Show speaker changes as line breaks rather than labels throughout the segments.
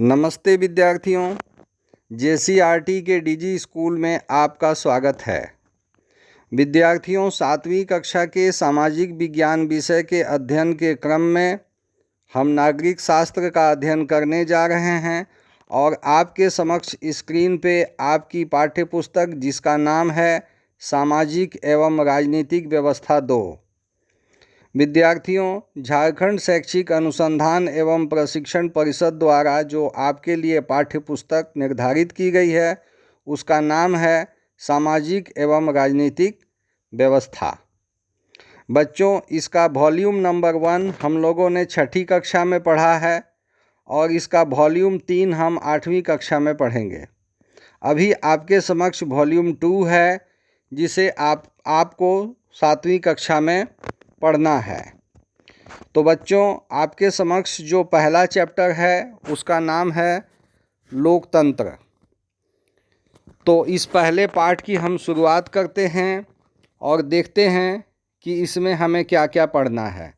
नमस्ते विद्यार्थियों, जेसीईआरटी के डीजी स्कूल में आपका स्वागत है। विद्यार्थियों, 7वीं कक्षा के सामाजिक विज्ञान विषय के अध्ययन के क्रम में हम नागरिक शास्त्र का अध्ययन करने जा रहे हैं और आपके समक्ष स्क्रीन पे आपकी पाठ्य पुस्तक जिसका नाम है सामाजिक एवं राजनीतिक व्यवस्था 2। विद्यार्थियों, झारखंड शैक्षिक अनुसंधान एवं प्रशिक्षण परिषद द्वारा जो आपके लिए पाठ्य पुस्तक निर्धारित की गई है उसका नाम है सामाजिक एवं राजनीतिक व्यवस्था। बच्चों, इसका वॉल्यूम नंबर 1 हम लोगों ने 6ठी कक्षा में पढ़ा है और इसका वॉल्यूम 3 हम 8वीं कक्षा में पढ़ेंगे। अभी आपके समक्ष वॉल्यूम 2 है जिसे आपको 7वीं कक्षा में पढ़ना है। तो बच्चों, आपके समक्ष जो पहला चैप्टर है उसका नाम है लोकतंत्र। तो इस पहले पाठ की हम शुरुआत करते हैं और देखते हैं कि इसमें हमें क्या क्या पढ़ना है।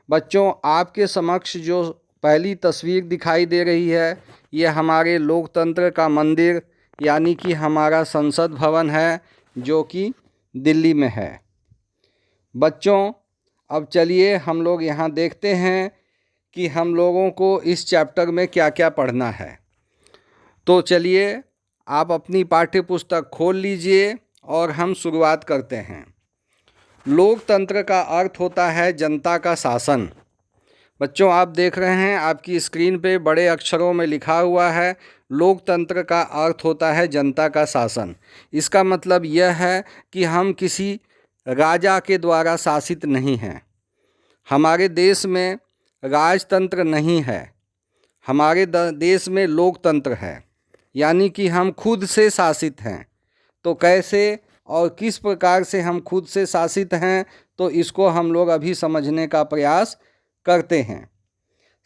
बच्चों, आपके समक्ष जो पहली तस्वीर दिखाई दे रही है ये हमारे लोकतंत्र का मंदिर यानी कि हमारा संसद भवन है जो कि दिल्ली में है। बच्चों, अब चलिए हम लोग यहाँ देखते हैं कि हम लोगों को इस चैप्टर में क्या क्या पढ़ना है। तो चलिए आप अपनी पाठ्य पुस्तक खोल लीजिए और हम शुरुआत करते हैं। लोकतंत्र का अर्थ होता है जनता का शासन। बच्चों, आप देख रहे हैं आपकी स्क्रीन पे बड़े अक्षरों में लिखा हुआ है लोकतंत्र का अर्थ होता है जनता का शासन। इसका मतलब यह है कि हम किसी राजा के द्वारा शासित नहीं हैं। हमारे देश में राजतंत्र नहीं है, हमारे देश में लोकतंत्र है यानी कि हम खुद से शासित हैं। तो कैसे और किस प्रकार से हम खुद से शासित हैं तो इसको हम लोग अभी समझने का प्रयास करते हैं।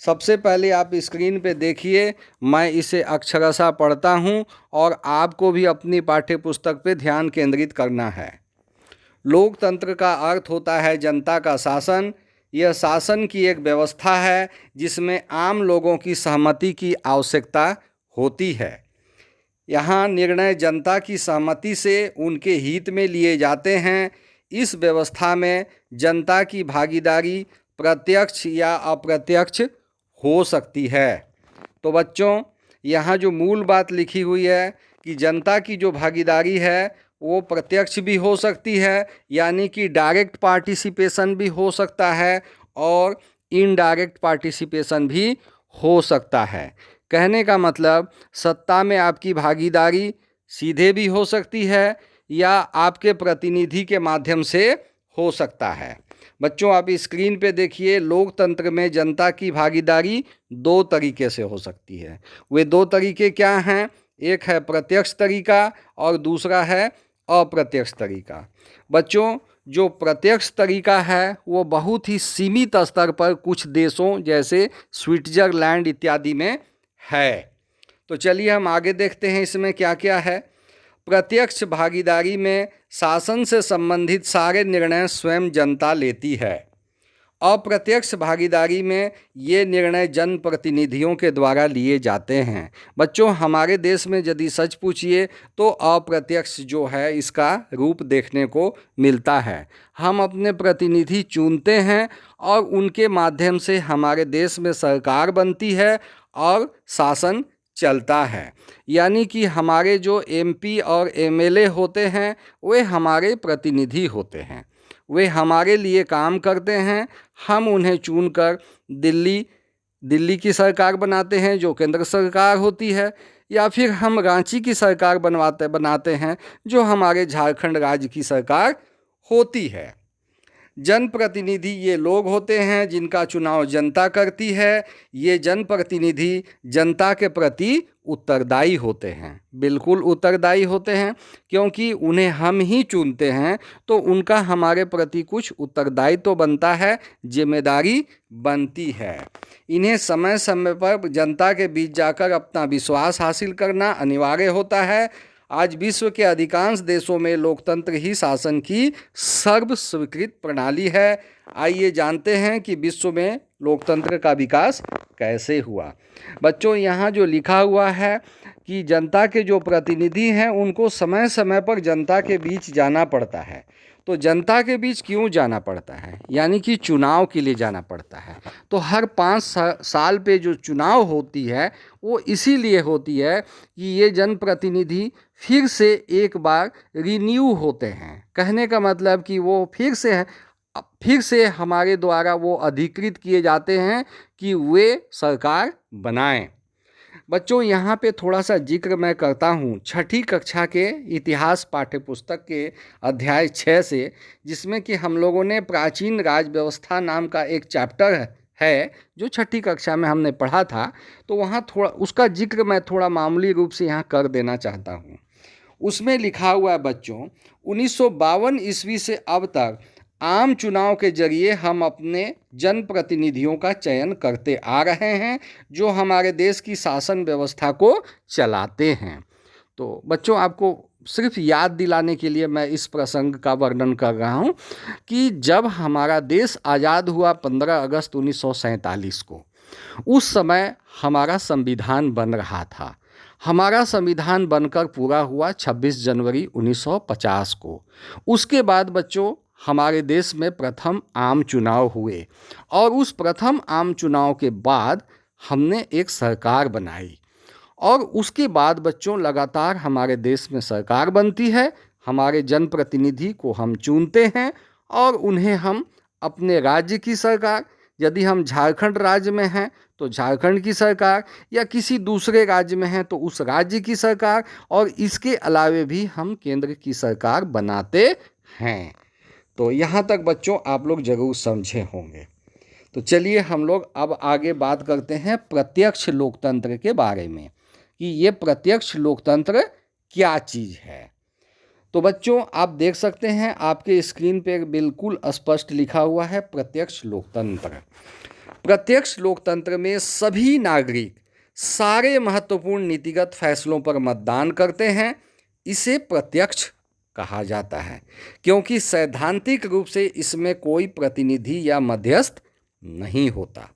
सबसे पहले आप स्क्रीन पे देखिए, मैं इसे अक्षरशः पढ़ता हूँ और आपको भी अपनी पाठ्य पुस्तक पे ध्यान केंद्रित करना है। लोकतंत्र का अर्थ होता है जनता का शासन। यह शासन की एक व्यवस्था है जिसमें आम लोगों की सहमति की आवश्यकता होती है। यहाँ निर्णय जनता की सहमति से उनके हित में लिए जाते हैं। इस व्यवस्था में जनता की भागीदारी प्रत्यक्ष या अप्रत्यक्ष हो सकती है। तो बच्चों, यहाँ जो मूल बात लिखी हुई है कि जनता की जो भागीदारी है वो प्रत्यक्ष भी हो सकती है यानी कि डायरेक्ट पार्टिसिपेशन भी हो सकता है और इनडायरेक्ट पार्टिसिपेशन भी हो सकता है। कहने का मतलब सत्ता में आपकी भागीदारी सीधे भी हो सकती है या आपके प्रतिनिधि के माध्यम से हो सकता है। बच्चों, आप स्क्रीन पे देखिए, लोकतंत्र में जनता की भागीदारी 2 तरीके से हो सकती है। वे 2 तरीके क्या हैं? एक है प्रत्यक्ष तरीका और दूसरा है अप्रत्यक्ष तरीका। बच्चों, जो प्रत्यक्ष तरीका है वो बहुत ही सीमित स्तर पर कुछ देशों जैसे स्विट्जरलैंड इत्यादि में है। तो चलिए हम आगे देखते हैं इसमें क्या क्या है। प्रत्यक्ष भागीदारी में शासन से संबंधित सारे निर्णय स्वयं जनता लेती है। अप्रत्यक्ष भागीदारी में ये निर्णय जनप्रतिनिधियों के द्वारा लिए जाते हैं। बच्चों, हमारे देश में यदि सच पूछिए तो अप्रत्यक्ष जो है इसका रूप देखने को मिलता है। हम अपने प्रतिनिधि चुनते हैं और उनके माध्यम से हमारे देश में सरकार बनती है और शासन चलता है। यानी कि हमारे जो एमपी और एमएलए होते हैं वे हमारे प्रतिनिधि होते हैं, वे हमारे लिए काम करते हैं। हम उन्हें चुनकर दिल्ली की सरकार बनाते हैं जो केंद्र सरकार होती है, या फिर हम रांची की सरकार बनाते हैं जो हमारे झारखंड राज्य की सरकार होती है। जनप्रतिनिधि ये लोग होते हैं जिनका चुनाव जनता करती है। ये जनप्रतिनिधि जनता के प्रति उत्तरदायी होते हैं, बिल्कुल उत्तरदायी होते हैं, क्योंकि उन्हें हम ही चुनते हैं तो उनका हमारे प्रति कुछ उत्तरदायित्व तो बनता है, जिम्मेदारी बनती है। इन्हें समय समय पर जनता के बीच जाकर अपना विश्वास हासिल करना अनिवार्य होता है। आज विश्व के अधिकांश देशों में लोकतंत्र ही शासन की सर्व स्वीकृत प्रणाली है। आइए जानते हैं कि विश्व में लोकतंत्र का विकास कैसे हुआ। बच्चों यहाँ जो लिखा हुआ है कि जनता के जो प्रतिनिधि हैं उनको समय समय पर जनता के बीच जाना पड़ता है। तो जनता के बीच क्यों जाना पड़ता है, यानी कि चुनाव के लिए जाना पड़ता है। तो हर 5 साल पे जो चुनाव होती है वो इसीलिए होती है कि ये जनप्रतिनिधि फिर से एक बार रिन्यू होते हैं। कहने का मतलब कि वो फिर से हमारे द्वारा वो अधिकृत किए जाते हैं कि वे सरकार बनाएं। बच्चों यहाँ पे थोड़ा सा जिक्र मैं करता हूँ छठी कक्षा के इतिहास पाठ्य पुस्तक के अध्याय 6 से, जिसमें कि हम लोगों ने प्राचीन राज व्यवस्था नाम का एक चैप्टर है जो छठी कक्षा में हमने पढ़ा था। तो वहाँ थोड़ा उसका जिक्र मैं थोड़ा मामूली रूप से यहाँ कर देना चाहता हूँ। उसमें लिखा हुआ है बच्चों, 1952 ईस्वी से अब तक आम चुनाव के जरिए हम अपने जनप्रतिनिधियों का चयन करते आ रहे हैं जो हमारे देश की शासन व्यवस्था को चलाते हैं। तो बच्चों आपको सिर्फ याद दिलाने के लिए मैं इस प्रसंग का वर्णन कर रहा हूँ कि जब हमारा देश आज़ाद हुआ 15 अगस्त 1947 को, उस समय हमारा संविधान बन रहा था। हमारा संविधान बनकर पूरा हुआ 26 जनवरी 1950 को। उसके बाद बच्चों हमारे देश में प्रथम आम चुनाव हुए और उस प्रथम आम चुनाव के बाद हमने एक सरकार बनाई और उसके बाद बच्चों लगातार हमारे देश में सरकार बनती है। हमारे जनप्रतिनिधि को हम चुनते हैं और उन्हें हम अपने राज्य की सरकार, यदि हम झारखंड राज्य में हैं तो झारखंड की सरकार, या किसी दूसरे राज्य में हैं तो उस राज्य की सरकार, और इसके अलावे भी हम केंद्र की सरकार बनाते हैं। तो यहाँ तक बच्चों आप लोग जरूर समझे होंगे। तो चलिए हम लोग अब आगे बात करते हैं प्रत्यक्ष लोकतंत्र के बारे में कि ये प्रत्यक्ष लोकतंत्र क्या चीज़ है। तो बच्चों आप देख सकते हैं आपके स्क्रीन पे बिल्कुल स्पष्ट लिखा हुआ है प्रत्यक्ष लोकतंत्र। प्रत्यक्ष लोकतंत्र में सभी नागरिक सारे महत्वपूर्ण नीतिगत फैसलों पर मतदान करते हैं। इसे प्रत्यक्ष कहा जाता है क्योंकि सैद्धांतिक रूप से इसमें कोई प्रतिनिधि या मध्यस्थ नहीं होता।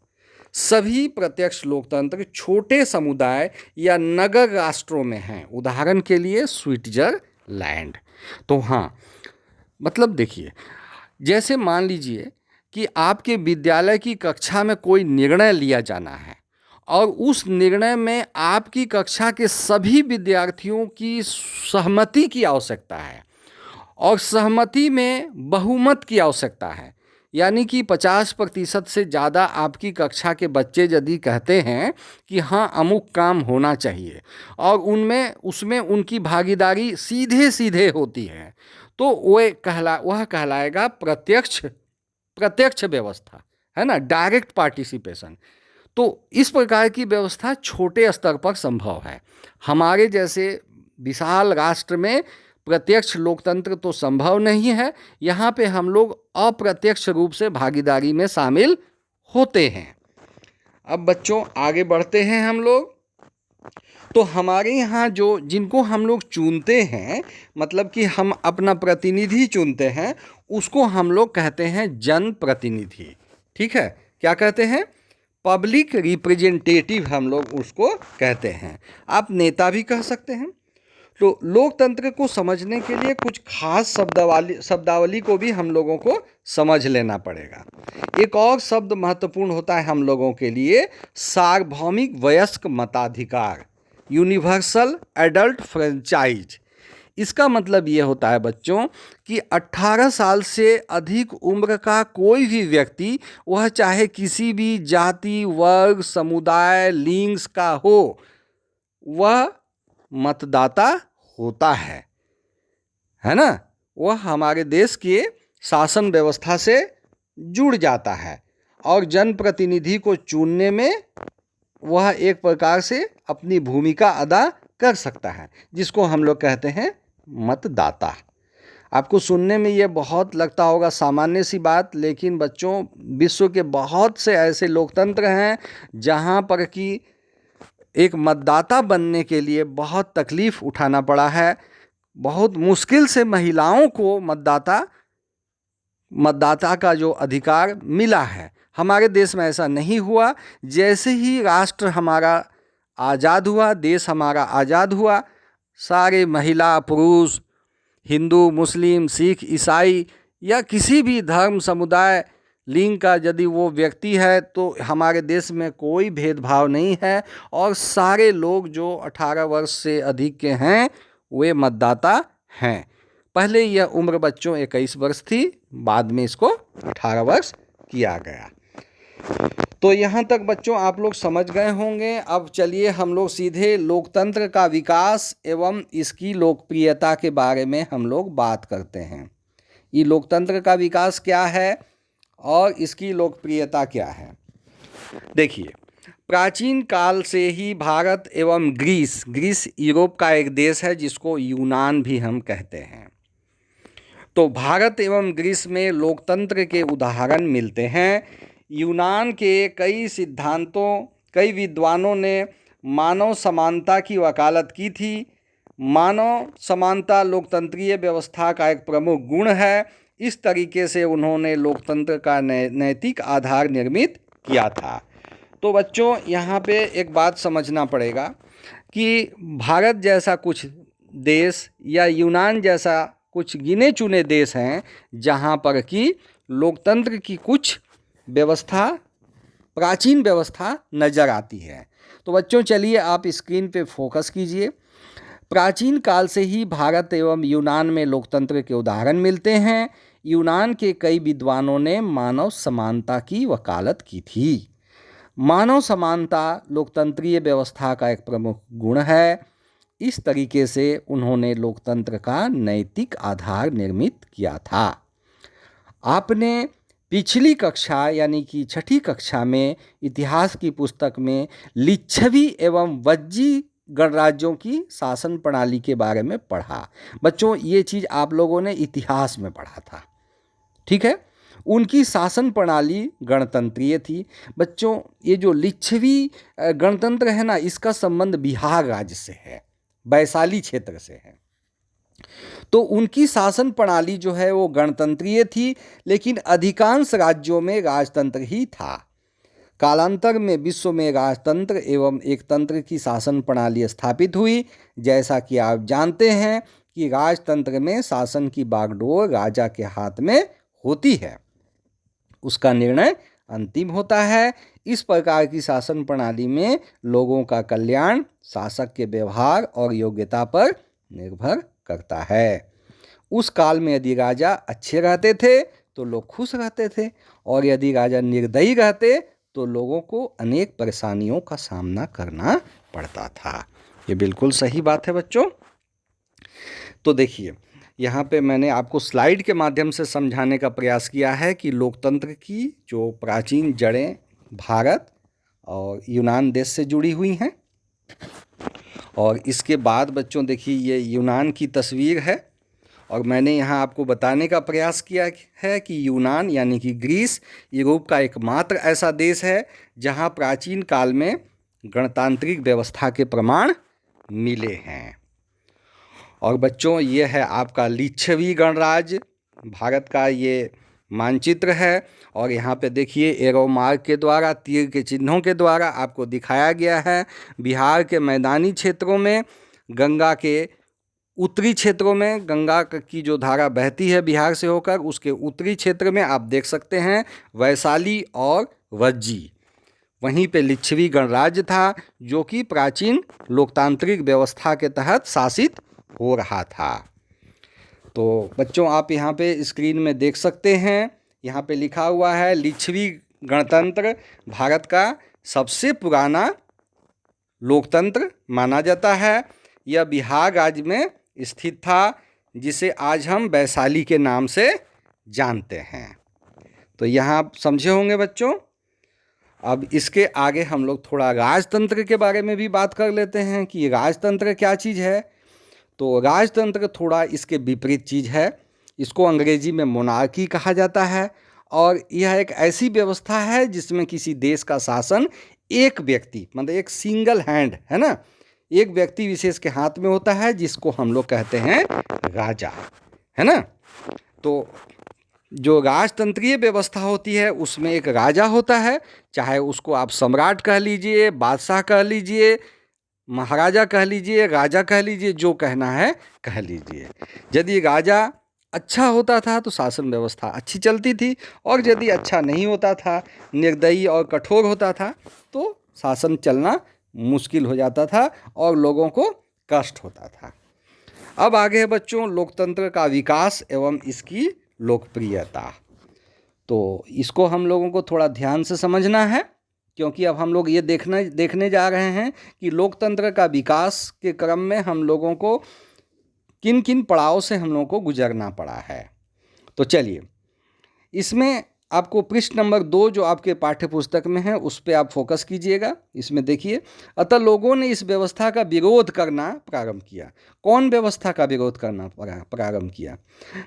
सभी प्रत्यक्ष लोकतंत्र छोटे समुदाय या नगर राष्ट्रों में हैं, उदाहरण के लिए स्विट्जरलैंड। तो हाँ, मतलब देखिए, जैसे मान लीजिए कि आपके विद्यालय की कक्षा में कोई निर्णय लिया जाना है और उस निर्णय में आपकी कक्षा के सभी विद्यार्थियों की सहमति की आवश्यकता है और सहमति में बहुमत की आवश्यकता है, यानी कि 50% से ज़्यादा आपकी कक्षा के बच्चे यदि कहते हैं कि हाँ अमुक काम होना चाहिए और उसमें उनकी भागीदारी सीधे सीधे होती है, तो वह कहलाएगा प्रत्यक्ष व्यवस्था, है ना, डायरेक्ट पार्टिसिपेशन। तो इस प्रकार की व्यवस्था छोटे स्तर पर संभव है। हमारे जैसे विशाल राष्ट्र में प्रत्यक्ष लोकतंत्र तो संभव नहीं है। यहाँ पे हम लोग अप्रत्यक्ष रूप से भागीदारी में शामिल होते हैं। अब बच्चों आगे बढ़ते हैं हम लोग। तो हमारे यहाँ जिनको हम लोग चुनते हैं, मतलब कि हम अपना प्रतिनिधि चुनते हैं, उसको हम लोग कहते हैं जनप्रतिनिधि। ठीक है, क्या कहते हैं? पब्लिक रिप्रेजेंटेटिव हम लोग उसको कहते हैं। आप नेता भी कह सकते हैं। तो लोकतंत्र को समझने के लिए कुछ खास शब्दावली को भी हम लोगों को समझ लेना पड़ेगा। एक और शब्द महत्वपूर्ण होता है हम लोगों के लिए, सार्वभौमिक वयस्क मताधिकार, यूनिवर्सल एडल्ट फ्रेंचाइज। इसका मतलब ये होता है बच्चों कि 18 साल से अधिक उम्र का कोई भी व्यक्ति, वह चाहे किसी भी जाति, वर्ग, समुदाय, लिंग का हो, वह मतदाता होता है ना। वह हमारे देश के शासन व्यवस्था से जुड़ जाता है और जनप्रतिनिधि को चुनने में वह एक प्रकार से अपनी भूमिका अदा कर सकता है, जिसको हम लोग कहते हैं मतदाता। आपको सुनने में ये बहुत लगता होगा सामान्य सी बात, लेकिन बच्चों विश्व के बहुत से ऐसे लोकतंत्र हैं जहाँ पर कि एक मतदाता बनने के लिए बहुत तकलीफ उठाना पड़ा है। बहुत मुश्किल से महिलाओं को मतदाता का जो अधिकार मिला है। हमारे देश में ऐसा नहीं हुआ। जैसे ही राष्ट्र हमारा आज़ाद हुआ, देश हमारा आज़ाद हुआ, सारे महिला पुरुष, हिंदू मुस्लिम सिख ईसाई या किसी भी धर्म समुदाय लिंग का यदि वो व्यक्ति है तो हमारे देश में कोई भेदभाव नहीं है और सारे लोग जो 18 वर्ष से अधिक के हैं वे मतदाता हैं। पहले यह उम्र बच्चों 21 वर्ष थी, बाद में इसको 18 वर्ष किया गया। तो यहाँ तक बच्चों आप लोग समझ गए होंगे। अब चलिए हम लोग सीधे लोकतंत्र का विकास एवं इसकी लोकप्रियता के बारे में हम लोग बात करते हैं। ये लोकतंत्र का विकास क्या है और इसकी लोकप्रियता क्या है। देखिए, प्राचीन काल से ही भारत एवं ग्रीस यूरोप का एक देश है जिसको यूनान भी हम कहते हैं। तो भारत एवं ग्रीस में लोकतंत्र के उदाहरण मिलते हैं। यूनान के कई सिद्धांतों, कई विद्वानों ने मानव समानता की वकालत की थी। मानव समानता लोकतंत्रीय व्यवस्था का एक प्रमुख गुण है। इस तरीके से उन्होंने लोकतंत्र का नैतिक आधार निर्मित किया था। तो बच्चों यहाँ पे एक बात समझना पड़ेगा कि भारत जैसा कुछ देश या यूनान जैसा कुछ गिने चुने देश हैं जहाँ पर कि लोकतंत्र की कुछ व्यवस्था, प्राचीन व्यवस्था नज़र आती है। तो बच्चों चलिए आप स्क्रीन पे फोकस कीजिए। प्राचीन काल से ही भारत एवं यूनान में लोकतंत्र के उदाहरण मिलते हैं। यूनान के कई विद्वानों ने मानव समानता की वकालत की थी। मानव समानता लोकतंत्रीय व्यवस्था का एक प्रमुख गुण है। इस तरीके से उन्होंने लोकतंत्र का नैतिक आधार निर्मित किया था। आपने पिछली कक्षा यानी कि 6ठी कक्षा में इतिहास की पुस्तक में लिच्छवी एवं वज्जी गणराज्यों की शासन प्रणाली के बारे में पढ़ा। बच्चों ये चीज़ आप लोगों ने इतिहास में पढ़ा था, ठीक है। उनकी शासन प्रणाली गणतंत्रीय थी। बच्चों ये जो लिच्छवी गणतंत्र है ना, इसका संबंध बिहार राज्य से है, वैशाली क्षेत्र से है। तो उनकी शासन प्रणाली जो है वो गणतंत्रीय थी, लेकिन अधिकांश राज्यों में राजतंत्र ही था। कालांतर में विश्व में राजतंत्र एवं एक तंत्र की शासन प्रणाली स्थापित हुई। जैसा कि आप जानते हैं कि राजतंत्र में शासन की बागडोर राजा के हाथ में होती है, उसका निर्णय अंतिम होता है। इस प्रकार की शासन प्रणाली में लोगों का कल्याण शासक के व्यवहार और योग्यता पर निर्भर करता है। उस काल में यदि राजा अच्छे रहते थे तो लोग खुश रहते थे, और यदि राजा निर्दयी रहते तो लोगों को अनेक परेशानियों का सामना करना पड़ता था। ये बिल्कुल सही बात है बच्चों। तो देखिए यहाँ पे मैंने आपको स्लाइड के माध्यम से समझाने का प्रयास किया है कि लोकतंत्र की जो प्राचीन जड़ें भारत और यूनान देश से जुड़ी हुई हैं। और इसके बाद बच्चों देखिए ये यूनान की तस्वीर है, और मैंने यहाँ आपको बताने का प्रयास किया है कि यूनान यानी कि ग्रीस यूरोप का एकमात्र ऐसा देश है जहाँ प्राचीन काल में गणतांत्रिक व्यवस्था के प्रमाण मिले हैं। और बच्चों ये है आपका लिच्छवी गणराज्य, भारत का ये मानचित्र है, और यहाँ पे देखिए एरो मार्क के द्वारा, तीर के चिन्हों के द्वारा आपको दिखाया गया है। बिहार के मैदानी क्षेत्रों में, गंगा के उत्तरी क्षेत्रों में, गंगा की जो धारा बहती है बिहार से होकर, उसके उत्तरी क्षेत्र में आप देख सकते हैं वैशाली और वज्जी। वहीं पे लिच्छवी गणराज्य था जो कि प्राचीन लोकतांत्रिक व्यवस्था के तहत शासित हो रहा था। तो बच्चों आप यहाँ पे स्क्रीन में देख सकते हैं, यहाँ पे लिखा हुआ है लिच्छवी गणतंत्र भारत का सबसे पुराना लोकतंत्र माना जाता है। यह बिहार राज्य में स्थित था, जिसे आज हम वैशाली के नाम से जानते हैं। तो यहाँ आप समझे होंगे बच्चों। अब इसके आगे हम लोग थोड़ा राजतंत्र के बारे में भी बात कर लेते हैं कि राजतंत्र क्या चीज़ है। तो राजतंत्र थोड़ा इसके विपरीत चीज़ है। इसको अंग्रेजी में मोनार्की कहा जाता है, और यह एक ऐसी व्यवस्था है जिसमें किसी देश का शासन एक व्यक्ति, मतलब एक सिंगल हैंड है ना, एक व्यक्ति विशेष के हाथ में होता है, जिसको हम लोग कहते हैं राजा, है ना। तो जो राजतंत्रीय व्यवस्था होती है उसमें एक राजा होता है, चाहे उसको आप सम्राट कह लीजिए, बादशाह कह लीजिए, महाराजा कह लीजिए, राजा कह लीजिए, जो कहना है कह लीजिए। यदि राजा अच्छा होता था तो शासन व्यवस्था अच्छी चलती थी, और यदि अच्छा नहीं होता था, निर्दयी और कठोर होता था, तो शासन चलना मुश्किल हो जाता था और लोगों को कष्ट होता था। अब आगे है बच्चों लोकतंत्र का विकास एवं इसकी लोकप्रियता। तो इसको हम लोगों को थोड़ा ध्यान से समझना है, क्योंकि अब हम लोग ये देखने जा रहे हैं कि लोकतंत्र का विकास के क्रम में हम लोगों को किन किन पड़ाव से हम लोगों को गुजरना पड़ा है। तो चलिए, इसमें आपको पृष्ठ नंबर 2 जो आपके पाठ्य पुस्तक में है उस पर आप फोकस कीजिएगा। इसमें देखिए, अतः लोगों ने इस व्यवस्था का विरोध करना प्रारंभ किया। कौन व्यवस्था का विरोध करना प्रारंभ किया?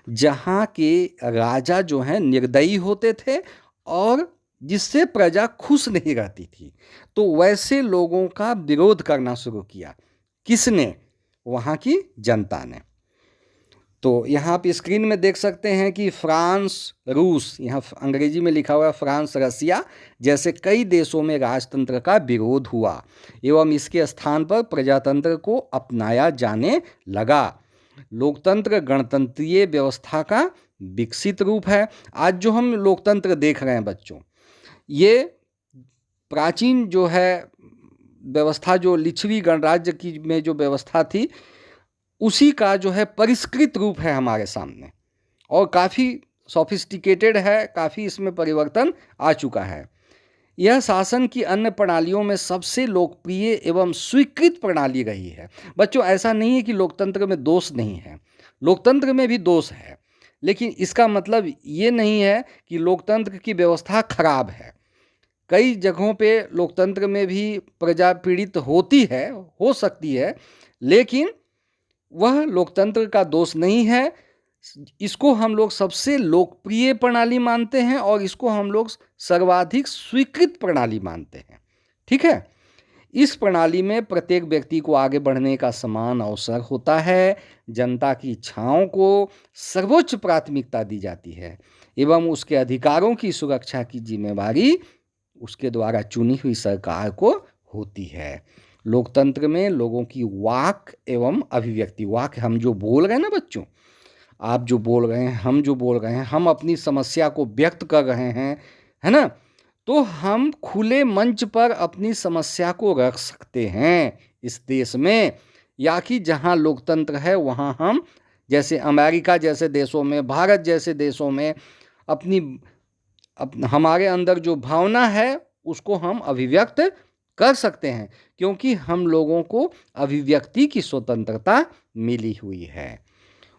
जहाँ के राजा जो हैं निर्दयी होते थे और जिससे प्रजा खुश नहीं रहती थी, तो वैसे लोगों का विरोध करना शुरू किया। किसने? वहाँ की जनता ने। तो यहाँ आप स्क्रीन में देख सकते हैं कि फ्रांस, रूस, यहाँ अंग्रेजी में लिखा हुआ है फ्रांस, रसिया जैसे कई देशों में राजतंत्र का विरोध हुआ एवं इसके स्थान पर प्रजातंत्र को अपनाया जाने लगा। लोकतंत्र गणतंत्रीय व्यवस्था का विकसित रूप है। आज जो हम लोकतंत्र देख रहे हैं बच्चों, ये प्राचीन जो है व्यवस्था, जो लिच्छवी गणराज्य की में जो व्यवस्था थी, उसी का जो है परिष्कृत रूप है हमारे सामने, और काफ़ी सोफिस्टिकेटेड है, काफ़ी इसमें परिवर्तन आ चुका है। यह शासन की अन्य प्रणालियों में सबसे लोकप्रिय एवं स्वीकृत प्रणाली रही है। बच्चों, ऐसा नहीं है कि लोकतंत्र में दोष नहीं है, लोकतंत्र में भी दोष है, लेकिन इसका मतलब ये नहीं है कि लोकतंत्र की व्यवस्था खराब है। कई जगहों पे लोकतंत्र में भी प्रजा पीड़ित होती है, हो सकती है, लेकिन वह लोकतंत्र का दोष नहीं है। इसको हम लोग सबसे लोकप्रिय प्रणाली मानते हैं और इसको हम लोग सर्वाधिक स्वीकृत प्रणाली मानते हैं। ठीक है, इस प्रणाली में प्रत्येक व्यक्ति को आगे बढ़ने का समान अवसर होता है, जनता की इच्छाओं को सर्वोच्च प्राथमिकता दी जाती है एवं उसके अधिकारों की सुरक्षा की जिम्मेदारी उसके द्वारा चुनी हुई सरकार को होती है। लोकतंत्र में लोगों की वाक एवं अभिव्यक्ति, वाक हम जो बोल रहे हैं ना बच्चों, आप जो बोल रहे हैं, हम जो बोल रहे हैं, हम अपनी समस्या को व्यक्त कर रहे हैं, है ना, तो हम खुले मंच पर अपनी समस्या को रख सकते हैं इस देश में। या कि जहां लोकतंत्र है वहां हम, जैसे अमेरिका जैसे देशों में, भारत जैसे देशों में, हमारे अंदर जो भावना है उसको हम अभिव्यक्त कर सकते हैं, क्योंकि हम लोगों को अभिव्यक्ति की स्वतंत्रता मिली हुई है।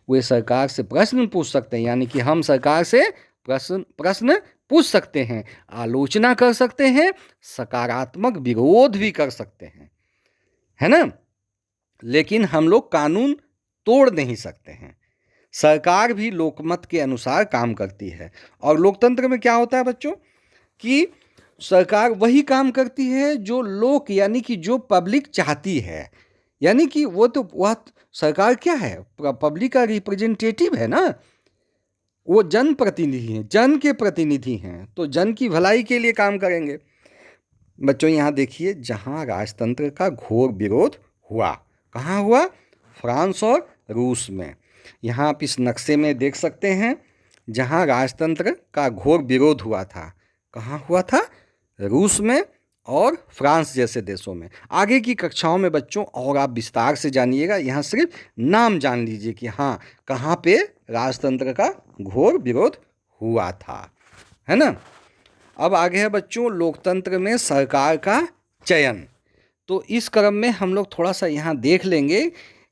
वे सरकार से प्रश्न पूछ सकते हैं, यानी कि हम सरकार से प्रश्न पूछ सकते हैं, आलोचना कर सकते हैं, सकारात्मक विरोध भी कर सकते हैं, है ना, लेकिन हम लोग कानून तोड़ नहीं सकते हैं। सरकार भी लोकमत के अनुसार काम करती है। और लोकतंत्र में क्या होता है बच्चों कि सरकार वही काम करती है जो लोग, यानी कि जो पब्लिक चाहती है। यानी कि वह सरकार क्या है? पब्लिक का रिप्रेजेंटेटिव है ना, वो जन प्रतिनिधि हैं, जन के प्रतिनिधि हैं, तो जन की भलाई के लिए काम करेंगे। बच्चों यहाँ देखिए, जहाँ राजतंत्र का घोर विरोध हुआ, कहाँ हुआ? फ्रांस और रूस में। यहाँ आप इस नक्शे में देख सकते हैं, जहाँ राजतंत्र का घोर विरोध हुआ था, कहाँ हुआ था? रूस में और फ्रांस जैसे देशों में। आगे की कक्षाओं में बच्चों और आप विस्तार से जानिएगा, यहाँ सिर्फ नाम जान लीजिए कि हाँ, कहाँ पे राजतंत्र का घोर विरोध हुआ था, है ना। अब आगे है बच्चों लोकतंत्र में सरकार का चयन। तो इस क्रम में हम लोग थोड़ा सा यहाँ देख लेंगे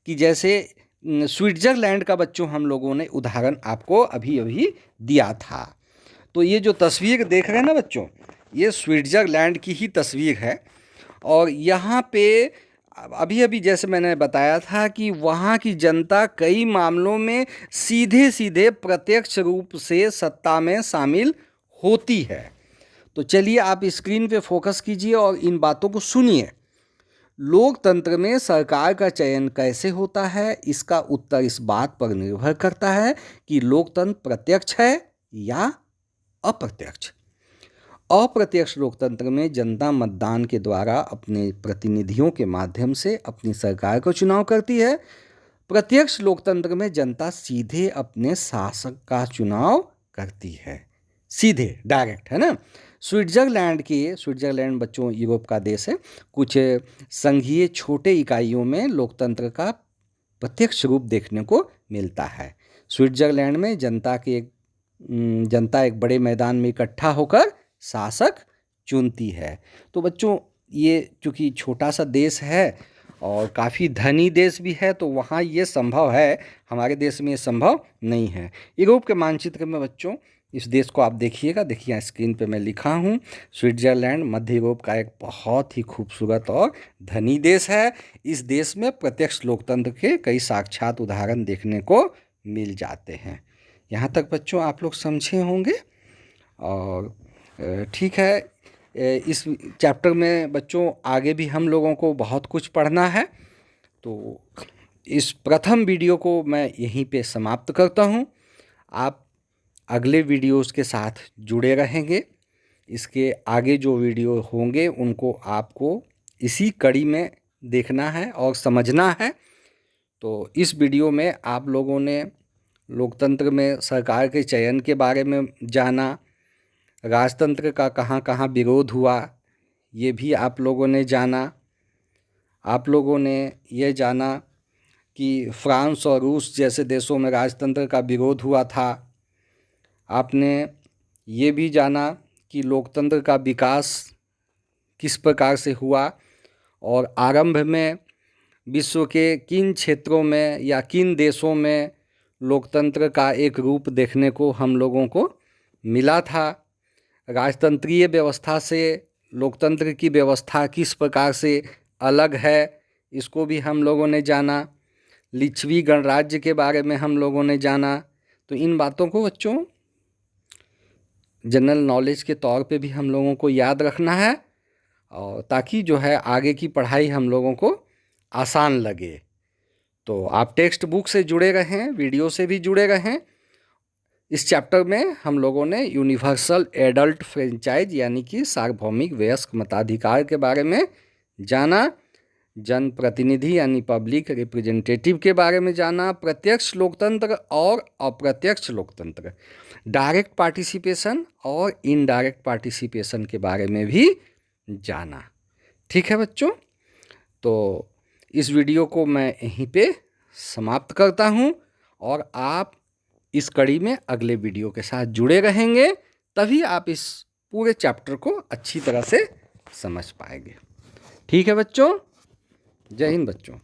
कि जैसे स्विट्ज़रलैंड का बच्चों हम लोगों ने उदाहरण आपको अभी अभी दिया था। तो ये जो तस्वीर देख रहे हैं ना बच्चों, ये स्विट्ज़रलैंड की ही तस्वीर है। और यहाँ पे अभी अभी जैसे मैंने बताया था कि वहाँ की जनता कई मामलों में सीधे सीधे प्रत्यक्ष रूप से सत्ता में शामिल होती है। तो चलिए आप स्क्रीन पे फोकस कीजिए और इन बातों को सुनिए। लोकतंत्र में सरकार का चयन कैसे होता है, इसका उत्तर इस बात पर निर्भर करता है कि लोकतंत्र प्रत्यक्ष है या अप्रत्यक्ष? अप्रत्यक्ष लोकतंत्र में जनता मतदान के द्वारा अपने प्रतिनिधियों के माध्यम से अपनी सरकार को चुनाव करती है। प्रत्यक्ष लोकतंत्र में जनता सीधे अपने शासक का चुनाव करती है, सीधे डायरेक्ट, है ना। स्विट्जरलैंड बच्चों यूरोप का देश है। कुछ संघीय छोटे इकाइयों में लोकतंत्र का प्रत्यक्ष रूप देखने को मिलता है। स्विट्जरलैंड में जनता एक बड़े मैदान में इकट्ठा होकर शासक चुनती है। तो बच्चों ये चूँकि छोटा सा देश है और काफ़ी धनी देश भी है, तो वहाँ ये संभव है, हमारे देश में ये संभव नहीं है। यूरोप के मानचित्र में बच्चों इस देश को आप देखिएगा, देखिए स्क्रीन पे मैं लिखा हूँ, स्विट्जरलैंड मध्य यूरोप का एक बहुत ही खूबसूरत और धनी देश है। इस देश में प्रत्यक्ष लोकतंत्र के कई साक्षात उदाहरण देखने को मिल जाते हैं। यहाँ तक बच्चों आप लोग समझे होंगे। और ठीक है, इस चैप्टर में बच्चों आगे भी हम लोगों को बहुत कुछ पढ़ना है। तो इस प्रथम वीडियो को मैं यहीं पे समाप्त करता हूँ। आप अगले वीडियोस के साथ जुड़े रहेंगे। इसके आगे जो वीडियो होंगे उनको आपको इसी कड़ी में देखना है और समझना है। तो इस वीडियो में आप लोगों ने लोकतंत्र में सरकार के चयन के बारे में जाना, राजतंत्र का कहाँ कहाँ विरोध हुआ ये भी आप लोगों ने जाना। आप लोगों ने ये जाना कि फ्रांस और रूस जैसे देशों में राजतंत्र का विरोध हुआ था। आपने ये भी जाना कि लोकतंत्र का विकास किस प्रकार से हुआ और आरंभ में विश्व के किन क्षेत्रों में या किन देशों में लोकतंत्र का एक रूप देखने को हम लोगों को मिला था। राजतंत्रीय व्यवस्था से लोकतंत्र की व्यवस्था किस प्रकार से अलग है, इसको भी हम लोगों ने जाना। लिच्छवी गणराज्य के बारे में हम लोगों ने जाना। तो इन बातों को बच्चों जनरल नॉलेज के तौर पे भी हम लोगों को याद रखना है, और ताकि जो है आगे की पढ़ाई हम लोगों को आसान लगे। तो आप टेक्स्ट बुक से जुड़े रहें, वीडियो से भी जुड़े रहें। इस चैप्टर में हम लोगों ने यूनिवर्सल एडल्ट फ्रेंचाइज यानी कि सार्वभौमिक वयस्क मताधिकार के बारे में जाना, जनप्रतिनिधि यानी पब्लिक रिप्रेजेंटेटिव के बारे में जाना, प्रत्यक्ष लोकतंत्र और अप्रत्यक्ष लोकतंत्र, डायरेक्ट पार्टिसिपेशन और इनडायरेक्ट पार्टिसिपेशन के बारे में भी जाना। ठीक है बच्चों, तो इस वीडियो को मैं यहीं पे समाप्त करता हूँ और आप इस कड़ी में अगले वीडियो के साथ जुड़े रहेंगे, तभी आप इस पूरे चैप्टर को अच्छी तरह से समझ पाएंगे। ठीक है बच्चों, जय हिंद बच्चों।